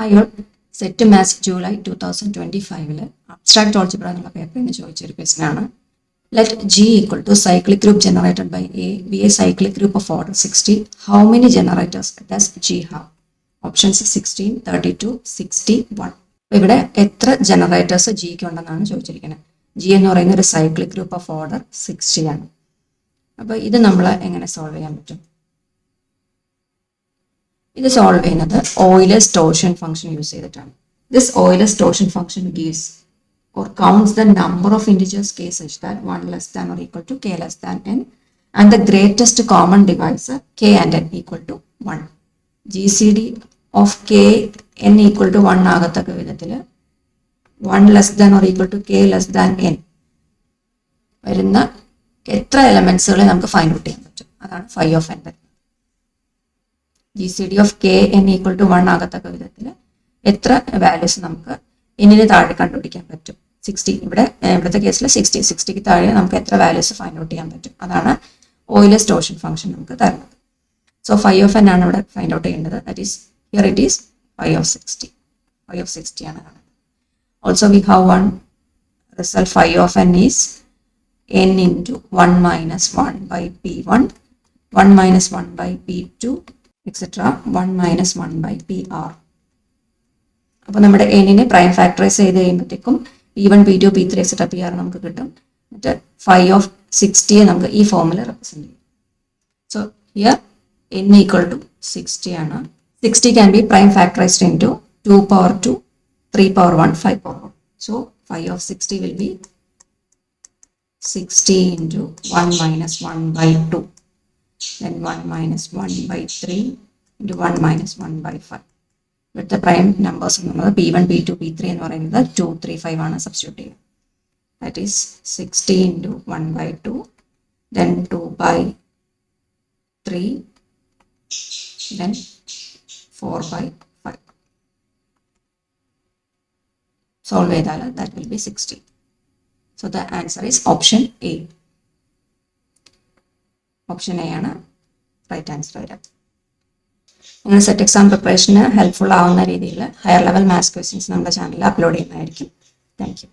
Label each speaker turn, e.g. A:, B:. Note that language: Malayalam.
A: അയ്യോ set maths July 2025 abstract algebra എന്നുള്ള പേപ്പറിൽ നിന്ന് ചോദിച്ചൊരു ക്വസ്റ്റൻ ആണ്. Let G equal to cyclic group generated by A be a cyclic group of order 60. How many generators does G have? Options 16, 32, 61. ഇവിടെ എത്ര ജനറേറ്റേഴ്സ് ജിക്ക് ഉണ്ടെന്നാണ് ചോദിച്ചിരിക്കുന്നത്. ജി എന്ന് പറയുന്ന ഒരു സൈക്ലിക് ഗ്രൂപ്പ് ഓഫ് ഓർഡർ 60 ആണ്. അപ്പോൾ ഇത് നമ്മൾ എങ്ങനെ സോൾവ് ചെയ്യാൻ പറ്റും? ഇത് സോൾവ് ചെയ്യുന്നത് ഓയിലേഴ്സ് ടോർഷൻ ഫംഗ്ഷൻ യൂസ് ചെയ്തിട്ടാണ്. This Euler's torsion function gives or counts the number of integers k such that 1 less than or equal to k less than n and the greatest common divisor k and n equal to 1. GCD of k n equal to 1 ആകത്തക്ക വിധത്തിൽ 1 less than or equal to k less than n വരുന്ന എത്ര എലമെന്റ്സുകളെ നമുക്ക് ഫൈൻഡ് ഔട്ട് ചെയ്യാൻ പറ്റും, അതാണ് phi of n. GCD of k n equal to 1 ആകത്തക്ക വിധത്തിൽ എത്ര വാല്യൂസ് നമുക്ക് എന്നിന് താഴെ കണ്ടുപിടിക്കാൻ പറ്റും. 60 ഇവിടുത്തെ കേസിൽ 60ക്ക് താഴെ നമുക്ക് എത്ര വാല്യൂസ് ഫൈൻഡ് ഔട്ട് ചെയ്യാൻ പറ്റും, അതാണ് ഓയിലേഴ്സ് ടോർഷൻ ഫംഗ്ഷൻ നമുക്ക് തരുന്നത്. സോ phi of n ആണ് ഇവിടെ ഫൈൻഡ് ഔട്ട് ചെയ്യേണ്ടത്. That is here it is phi of 60 ആണ് കാണുന്നത്. Also we have one result phi of n is n into 1 minus 1 by p1, 1 minus 1 by p2, etc. 1 minus 1 by pr. അപ്പോൾ നമ്മുടെ എന്നിനെ പ്രൈം ഫാക്ടറൈസ് ചെയ്ത് കഴിയുമ്പോഴത്തേക്കും p1, p2, p3, etcetera pr നമുക്ക് കിട്ടും. എന്നിട്ട് phi of 60 നമുക്ക് ഈ ഫോമിൽ റെപ്രസെന്റ് ചെയ്യും. So here n equal to 60 ആണ്. 60 can be prime factorised into 2 power 2, 3 power 1, 5 power 1. So phi of 60 will be 60 into 1 minus 1 by 2, then 1 minus 1 by 3 into 1 minus 1 by 5. ഇവിടുത്തെ പ്രൈം നമ്പേഴ്സ് എന്നുള്ളത് p1, p2, p3 എന്ന് പറയുന്നത് 2, 3, 5 ആണ് സബ്സ്റ്റിറ്റ്യൂട്ട് ചെയ്യുക. That is 60 into 1 by 2, then 2 by 3, then 4 by 5. Solve ചെയ്താൽ that will be 60. So the answer is option A. Option A ആണ് റൈറ്റ് ആൻസർ വരിക. അങ്ങനെ സെറ്റ് എക്സാം പ്രിപ്പറേഷന് ഹെൽപ്ഫുൾ ആവുന്ന രീതിയിൽ ഹയർ ലെവൽ മാത്സ് ക്വസ്റ്റ്യൻസ് നമ്മുടെ ചാനലിൽ അപ്ലോഡ് ചെയ്യുന്നതായിരിക്കും. Thank you.